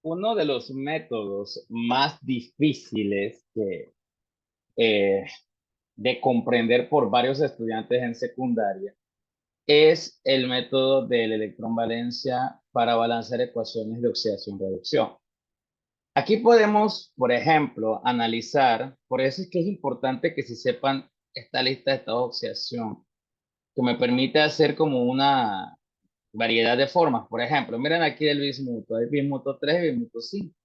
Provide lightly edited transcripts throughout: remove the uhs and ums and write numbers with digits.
uno de los métodos más difíciles eh, de comprender por varios estudiantes en secundaria es el método del electrón valencia para balancear ecuaciones de oxidación-reducción. Aquí podemos, por ejemplo, analizar, por eso es que es importante que se sepan esta lista de estados de oxidación, que me permite hacer como una variedad de formas. Por ejemplo, miren aquí el bismuto, hay bismuto 3 y bismuto 5.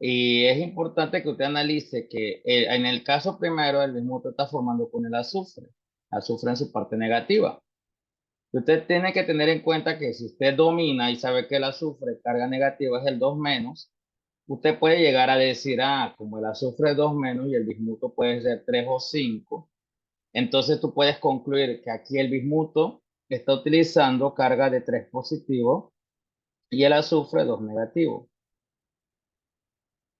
Y es importante que usted analice que en el caso primero el bismuto está formando con el azufre en su parte negativa. Usted tiene que tener en cuenta que si usted domina y sabe que el azufre carga negativa es el 2 menos, usted puede llegar a decir, como el azufre es 2 menos y el bismuto puede ser 3 o 5, entonces tú puedes concluir que aquí el bismuto está utilizando carga de 3 positivo y el azufre 2 negativo.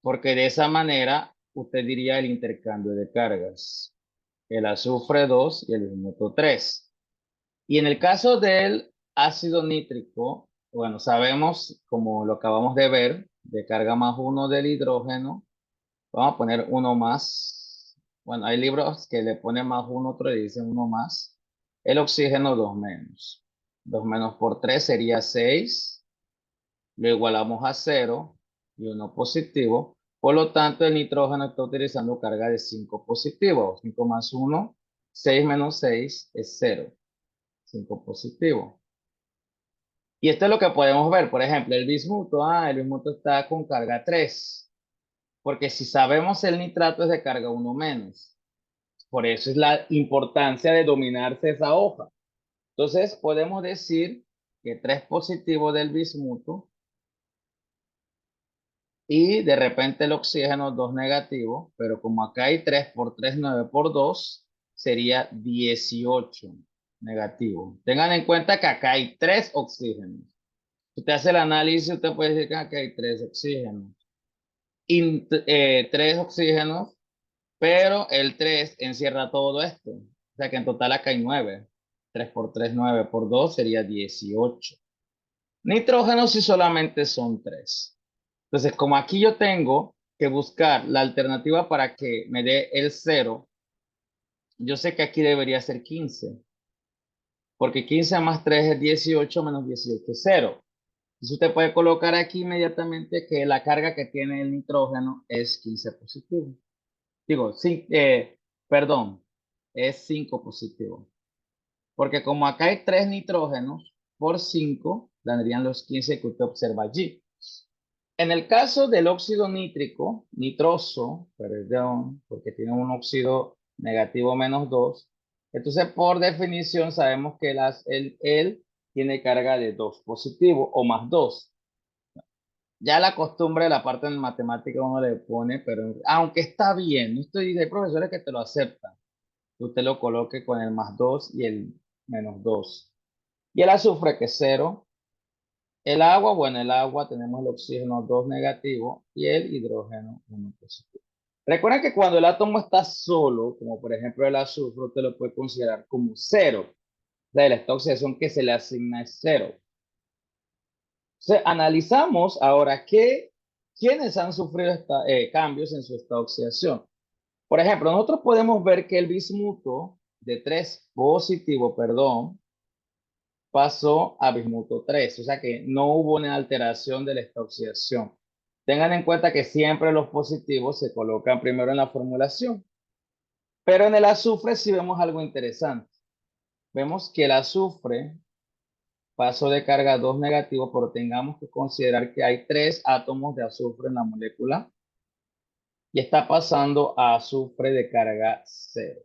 Porque de esa manera usted diría el intercambio de cargas. El azufre 2 y el bismuto 3. Y en el caso del ácido nítrico, bueno, sabemos, como lo acabamos de ver, de carga más 1 del hidrógeno, vamos a poner uno más. Bueno, hay libros que le ponen más 1, otro le dicen uno más. El oxígeno 2 menos. 2 menos por 3 sería 6. Lo igualamos a 0 y 1 positivo. Por lo tanto, el nitrógeno está utilizando carga de 5 positivo. 5 más 1, 6 menos 6 es 0. 5 positivo. Y esto es lo que podemos ver. Por ejemplo, el bismuto está con carga 3. Porque si sabemos el nitrato es de carga 1 menos. Por eso es la importancia de dominarse esa hoja. Entonces, podemos decir que 3 positivo del bismuto y de repente el oxígeno 2 negativo, pero como acá hay 3 por 3, 9 por 2, sería 18 negativo. Tengan en cuenta que acá hay 3 oxígenos. Si usted hace el análisis, usted puede decir que acá hay 3 oxígenos. Y 3 oxígenos, pero el 3 encierra todo esto. O sea que en total acá hay 9. 3 por 3, 9 por 2 sería 18. Nitrógeno si solamente son 3. Entonces, como aquí yo tengo que buscar la alternativa para que me dé el 0, yo sé que aquí debería ser 15, porque 15 más 3 es 18 menos 18 es 0. Entonces usted puede colocar aquí inmediatamente que la carga que tiene el nitrógeno es 15 positivo. Digo, sí, perdón, es 5 positivo. Porque como acá hay 3 nitrógenos, por 5 darían los 15 que usted observa allí. En el caso del óxido nítrico, nitroso, perdón, porque tiene un óxido negativo -2, entonces por definición sabemos que él tiene carga de 2 positivo o más 2. Ya la costumbre de la parte en matemática uno le pone, pero aunque está bien, hay profesores que te lo aceptan, que usted lo coloque con el más 2 y el -2. Y el azufre que es 0. El agua, bueno, el agua tenemos el oxígeno 2 negativo y el hidrógeno 1 positivo. Recuerden que cuando el átomo está solo, como por ejemplo el azufre, usted lo puede considerar como 0. La oxidación que se le asigna es 0. Entonces, analizamos ahora quiénes han sufrido cambios en su estado de oxidación. Por ejemplo, nosotros podemos ver que el bismuto de 3 positivo, perdón, pasó a bismuto 3, o sea que no hubo una alteración de la oxidación. Tengan en cuenta que siempre los positivos se colocan primero en la formulación, pero en el azufre sí vemos algo interesante. Vemos que el azufre pasó de carga 2 negativo, pero tengamos que considerar que hay 3 átomos de azufre en la molécula y está pasando a azufre de carga 0.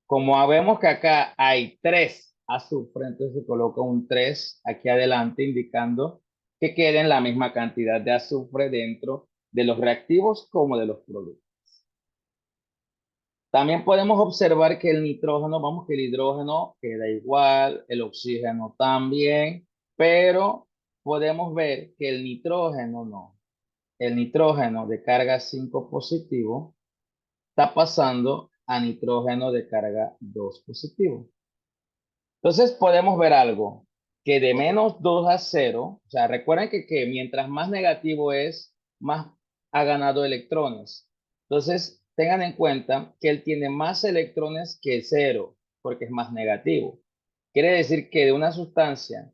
Como vemos que acá hay 3 azufre, entonces se coloca un 3 aquí adelante indicando que queden la misma cantidad de azufre dentro de los reactivos como de los productos. También podemos observar que el nitrógeno, vamos que el hidrógeno queda igual, el oxígeno también, pero podemos ver que el nitrógeno no. El nitrógeno de carga 5 positivo está pasando a nitrógeno de carga 2 positivo. Entonces podemos ver algo. que de -2 a 0, o sea, recuerden que mientras más negativo es, más ha ganado electrones. Entonces, tengan en cuenta que él tiene más electrones que 0, porque es más negativo. Quiere decir que de una sustancia,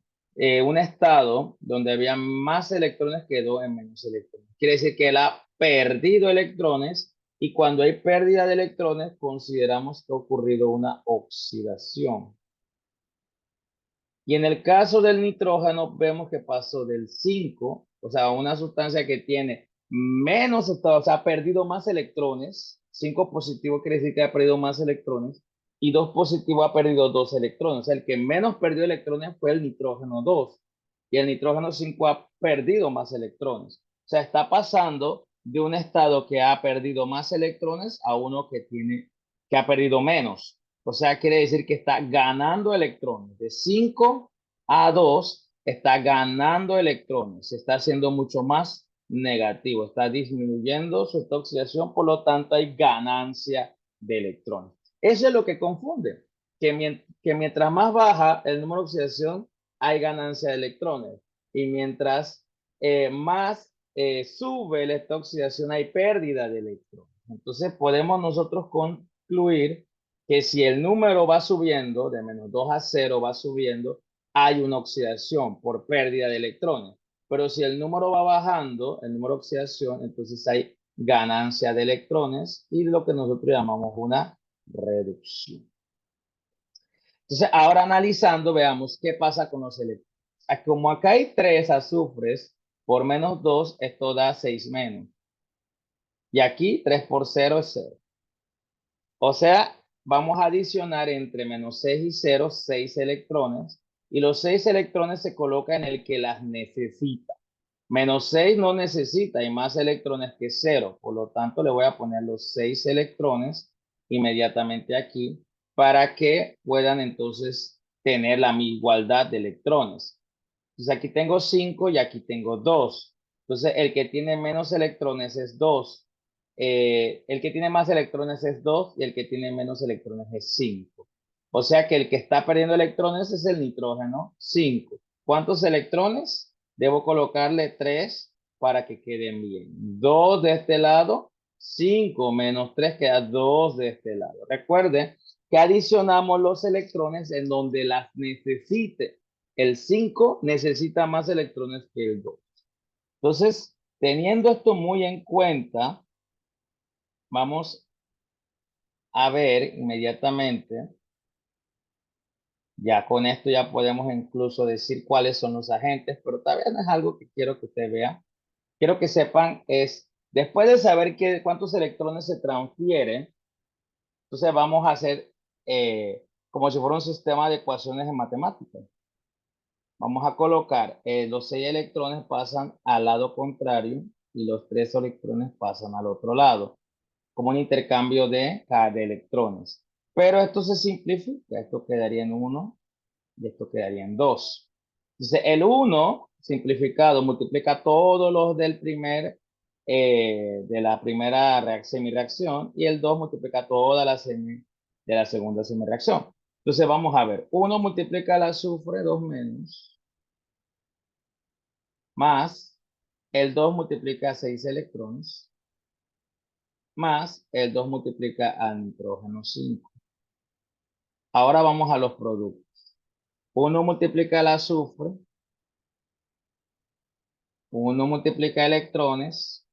un estado donde había más electrones quedó en menos electrones. Quiere decir que él ha perdido electrones y cuando hay pérdida de electrones consideramos que ha ocurrido una oxidación. Y en el caso del nitrógeno vemos que pasó del 5, o sea, una sustancia que tiene menos estado, o sea, ha perdido más electrones. 5 positivo quiere decir que ha perdido más electrones y 2 positivo ha perdido 2 electrones. O sea, el que menos perdió electrones fue el nitrógeno 2 y el nitrógeno 5 ha perdido más electrones. O sea, está pasando de un estado que ha perdido más electrones a uno que ha perdido menos. O sea, quiere decir que está ganando electrones. De 5 a 2 está ganando electrones. Se está haciendo mucho más negativo. Está disminuyendo su oxidación, por lo tanto hay ganancia de electrones. Eso es lo que confunde. Que mientras más baja el número de oxidación, hay ganancia de electrones. Y mientras más sube la oxidación, hay pérdida de electrones. Entonces podemos nosotros concluir que si el número va subiendo, de -2 a 0 va subiendo, hay una oxidación por pérdida de electrones. Pero si el número va bajando, el número de oxidación, entonces hay ganancia de electrones y lo que nosotros llamamos una reducción. Entonces, ahora analizando, veamos qué pasa con los electrones. Como acá hay 3 azufres por -2, esto da 6 menos. Y aquí 3 por 0 es 0. O sea, vamos a adicionar entre -6 y 0, 6 electrones. Y los 6 electrones se colocan en el que las necesita. -6 no necesita, hay más electrones que 0. Por lo tanto, le voy a poner los 6 electrones inmediatamente aquí para que puedan entonces tener la igualdad de electrones. Entonces aquí tengo 5 y aquí tengo 2. Entonces el que tiene menos electrones es 2. El que tiene más electrones es 2 y el que tiene menos electrones es 5. O sea que el que está perdiendo electrones es el nitrógeno 5. ¿Cuántos electrones? Debo colocarle 3 para que queden bien. 2 de este lado, 5 menos 3 queda 2 de este lado. Recuerden que adicionamos los electrones en donde las necesite. El 5 necesita más electrones que el 2. Entonces, teniendo esto muy en cuenta, vamos a ver inmediatamente, ya con esto ya podemos incluso decir cuáles son los agentes, pero todavía no es algo que quiero que usted vea. Quiero que sepan es, después de saber cuántos electrones se transfieren, entonces vamos a hacer como si fuera un sistema de ecuaciones en matemáticas. Vamos a colocar los 6 electrones pasan al lado contrario y los 3 electrones pasan al otro lado, como un intercambio de electrones. Pero esto se simplifica, esto quedaría en 1 y esto quedaría en 2. Entonces el 1 simplificado multiplica todos los de la primera semireacción y el 2 multiplica toda de la segunda semireacción. Entonces vamos a ver, 1 multiplica el azufre, 2 menos, más el 2 multiplica 6 electrones, más el 2 multiplica al nitrógeno 5. Ahora vamos a los productos. 1 multiplica el azufre, 1 multiplica electrones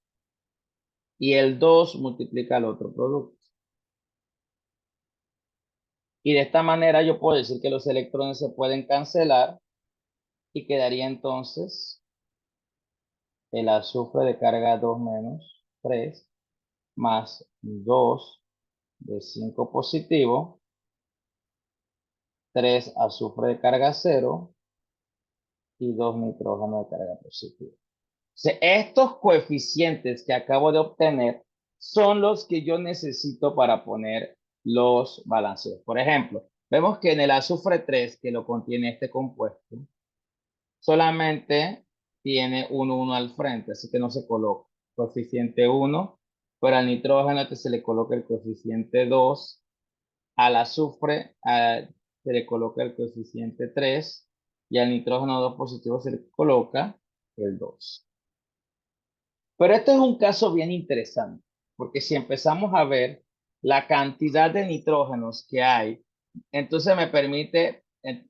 y el 2 multiplica el otro producto. Y de esta manera yo puedo decir que los electrones se pueden cancelar y quedaría entonces el azufre de carga 2 menos 3 más 2 de 5 positivo, 3 azufre de carga 0 y 2 nitrógeno de carga positiva. Estos coeficientes que acabo de obtener son los que yo necesito para poner los balanceos. Por ejemplo, vemos que en el azufre 3, que lo contiene este compuesto, solamente tiene un 1 al frente, así que no se coloca coeficiente 1, pero al nitrógeno se le coloca el coeficiente 2, al azufre se le coloca el coeficiente 3, y al nitrógeno 2 positivo se le coloca el 2. Pero este es un caso bien interesante, porque si empezamos a ver la cantidad de nitrógenos que hay, entonces me permite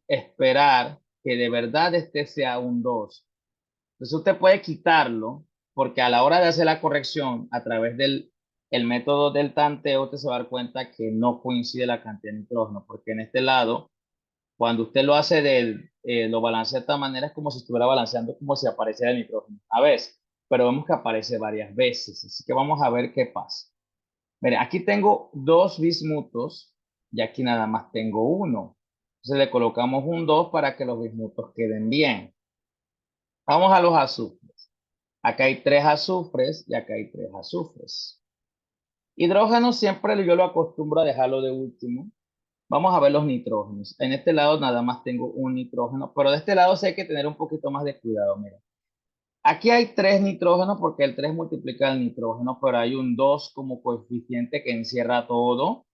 esperar que de verdad este sea un 2. Entonces usted puede quitarlo, porque a la hora de hacer la corrección a través del el método del tanteo, usted se va a dar cuenta que no coincide la cantidad de nitrógeno, porque en este lado, cuando usted lo hace lo balancea de esta manera, es como si estuviera balanceando, como si apareciera el nitrógeno a veces, pero vemos que aparece varias veces, así que vamos a ver qué pasa. Mire, aquí tengo dos bismutos y aquí nada más tengo uno. Entonces le colocamos un 2 para que los bismutos queden bien. Vamos a los azufres. Acá hay 3 azufres y acá hay 3 azufres. Hidrógeno siempre yo lo acostumbro a dejarlo de último. Vamos a ver los nitrógenos. En este lado nada más tengo un nitrógeno, pero de este lado sí hay que tener un poquito más de cuidado. Mira, aquí hay 3 nitrógenos porque el 3 multiplica el nitrógeno, pero hay un 2 como coeficiente que encierra todo.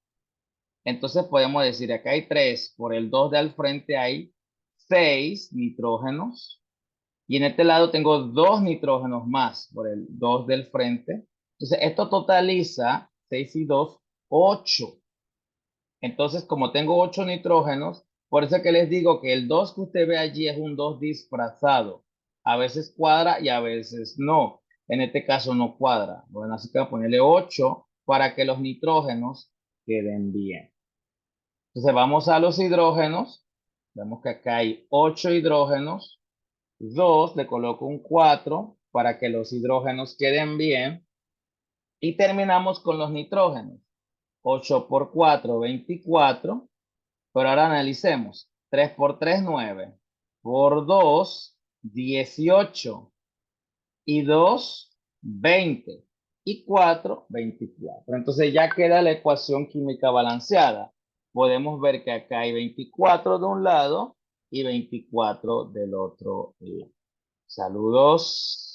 Entonces podemos decir, acá hay 3, por el 2 de al frente hay 6 nitrógenos. Y en este lado tengo 2 nitrógenos más por el 2 del frente. Entonces esto totaliza 6 y 2, 8. Entonces como tengo 8 nitrógenos, por eso es que les digo que el 2 que usted ve allí es un 2 disfrazado. A veces cuadra y a veces no. En este caso no cuadra. Bueno, así que voy a ponerle 8 para que los nitrógenos queden bien. Entonces vamos a los hidrógenos. Vemos que acá hay 8 hidrógenos. 2, le coloco un 4 para que los hidrógenos queden bien. Y terminamos con los nitrógenos. 8 por 4, 24. Pero ahora analicemos. 3 por 3, 9. Por 2, 18. Y 2, 20. Y 4, 24. Entonces ya queda la ecuación química balanceada. Podemos ver que acá hay 24 de un lado y 24 del otro lado. Saludos.